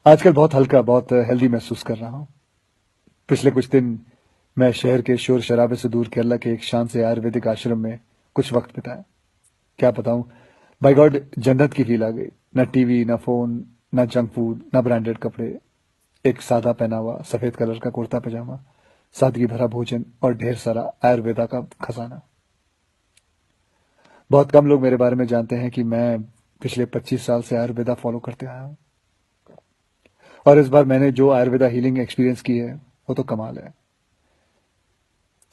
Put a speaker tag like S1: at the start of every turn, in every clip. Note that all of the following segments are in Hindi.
S1: आजकल बहुत हल्का, बहुत हेल्दी महसूस कर रहा हूँ। पिछले कुछ दिन मैं शहर के शोर शराबे से दूर केरला के एक शांत से आयुर्वेदिक आश्रम में कुछ वक्त बिताया। क्या बताऊं, बाय गॉड जन्नत की फील आ गई। न टीवी, न फोन, न जंक फूड, न ब्रांडेड कपड़े। एक सादा पहनावा, सफेद कलर का कुर्ता पजामा, सादगी भरा भोजन और ढेर सारा आयुर्वेदा का खजाना। बहुत कम लोग मेरे बारे में जानते हैं कि मैं पिछले 25 साल से आयुर्वेदा फॉलो करते आया हूँ। और इस बार मैंने जो आयुर्वेदा हीलिंग एक्सपीरियंस की है वो तो कमाल है।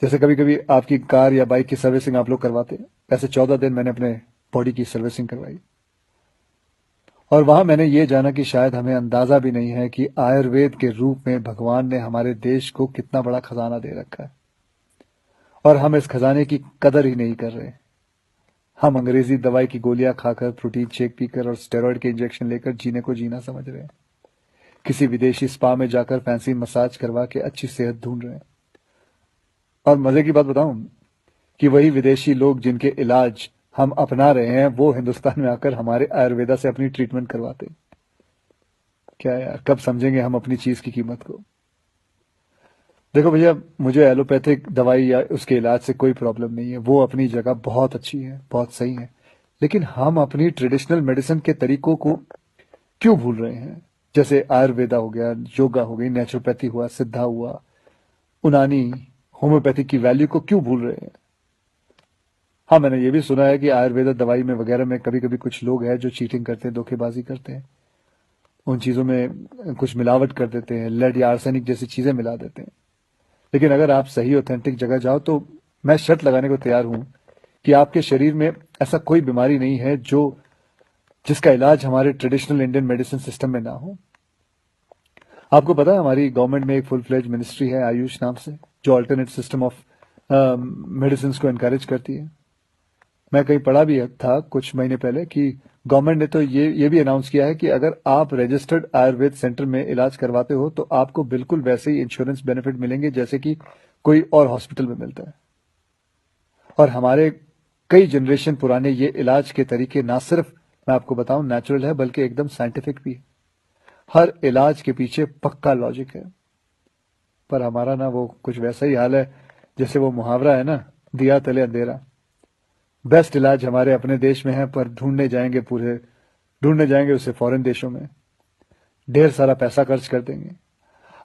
S1: जैसे कभी कभी आपकी कार या बाइक की सर्विसिंग आप लोग करवाते हैं, ऐसे 14 दिन मैंने अपने बॉडी की सर्विसिंग करवाई। और वहां मैंने ये जाना कि शायद हमें अंदाजा भी नहीं है कि आयुर्वेद के रूप में भगवान ने हमारे देश को कितना बड़ा खजाना दे रखा है, और हम इस खजाने की कदर ही नहीं कर रहे। हम अंग्रेजी दवाई की गोलियां खाकर, प्रोटीन शेक पीकर और स्टेरॉइड के इंजेक्शन लेकर जीने को जीना समझ रहे हैं। किसी विदेशी स्पा में जाकर फैंसी मसाज करवा के अच्छी सेहत ढूंढ रहे हैं। और मजे की बात बताऊं, कि वही विदेशी लोग जिनके इलाज हम अपना रहे हैं वो हिंदुस्तान में आकर हमारे आयुर्वेदा से अपनी ट्रीटमेंट करवाते। क्या यार, कब समझेंगे हम अपनी चीज की कीमत को। देखो भैया, मुझे एलोपैथिक दवाई या उसके इलाज से कोई प्रॉब्लम नहीं है, वो अपनी जगह बहुत अच्छी है, बहुत सही है। लेकिन हम अपनी ट्रेडिशनल मेडिसिन के तरीकों को क्यों भूल रहे हैं? जैसे आयुर्वेदा हो गया, योगा हो गई, नेचुरोपैथी हुआ, सिद्धा हुआ, उनानी, होम्योपैथी की वैल्यू को क्यों भूल रहे हैं? हाँ, मैंने ये भी सुना है कि आयुर्वेदा दवाई में वगैरह में कभी कभी कुछ लोग हैं जो चीटिंग करते हैं, धोखेबाजी करते हैं। उन चीजों में कुछ मिलावट कर देते हैं, लेड या आर्सेनिक जैसी चीजें मिला देते हैं। लेकिन अगर आप सही ऑथेंटिक जगह जाओ तो मैं शर्त लगाने को तैयार हूं कि आपके शरीर में ऐसा कोई बीमारी नहीं है जो जिसका इलाज हमारे ट्रेडिशनल इंडियन मेडिसिन सिस्टम में ना हो। आपको पता है हमारी गवर्नमेंट में एक फुल फ्लेज मिनिस्ट्री है आयुष नाम से, जो अल्टरनेट सिस्टम ऑफ मेडिसिन को एनकरेज करती है। मैं कहीं पढ़ा भी था कुछ महीने पहले कि गवर्नमेंट ने तो ये भी अनाउंस किया है कि अगर आप रजिस्टर्ड आयुर्वेद सेंटर में इलाज करवाते हो तो आपको बिल्कुल वैसे ही इंश्योरेंस बेनिफिट मिलेंगे जैसे कि कोई और हॉस्पिटल में मिलता है। और हमारे कई जनरेशन पुराने ये इलाज के तरीके ना सिर्फ, मैं आपको बताऊं, नेचुरल है बल्कि एकदम साइंटिफिक भी है। हर इलाज के पीछे पक्का लॉजिक है। पर हमारा ना वो कुछ वैसा ही हाल है जैसे वो मुहावरा है ना, दिया तले अंधेरा। बेस्ट इलाज हमारे अपने देश में है पर ढूंढने जाएंगे उसे फॉरेन देशों में। ढेर सारा पैसा खर्च कर देंगे।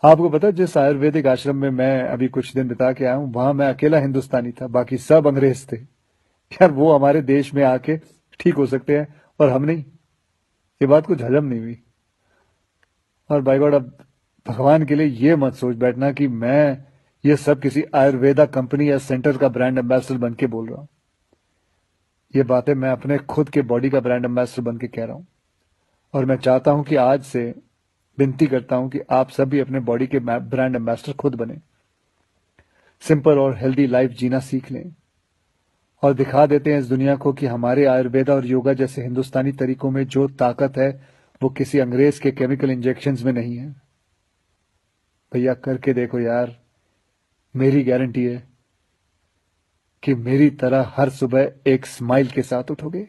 S1: आपको पता है जिस आयुर्वेदिक आश्रम में मैं अभी कुछ दिन बिता के आया हूं, वहां मैं अकेला हिंदुस्तानी था, बाकी सब अंग्रेज थे। यार, वो हमारे देश में आके ठीक हो सकते हैं और हम नहीं। ये बात कुछ हजम नहीं हुई। और बाय गॉड, अब भगवान के लिए ये मत सोच बैठना कि मैं ये सब किसी आयुर्वेदा कंपनी या सेंटर का ब्रांड एम्बेसडर बन के बोल रहा हूं। ये बातें मैं अपने खुद के बॉडी का ब्रांड एम्बेसडर बन के कह रहा हूं। और मैं चाहता हूं कि आज से विनती करता हूं कि आप सभी अपने बॉडी के ब्रांड एम्बेसडर खुद बने। सिंपल और हेल्दी लाइफ जीना सीख लें और दिखा देते हैं इस दुनिया को कि हमारे आयुर्वेदा और योगा जैसे हिंदुस्तानी तरीकों में जो ताकत है वो किसी अंग्रेज के केमिकल इंजेक्शंस में नहीं है। भैया, करके देखो यार। मेरी गारंटी है कि मेरी तरह हर सुबह एक स्माइल के साथ उठोगे।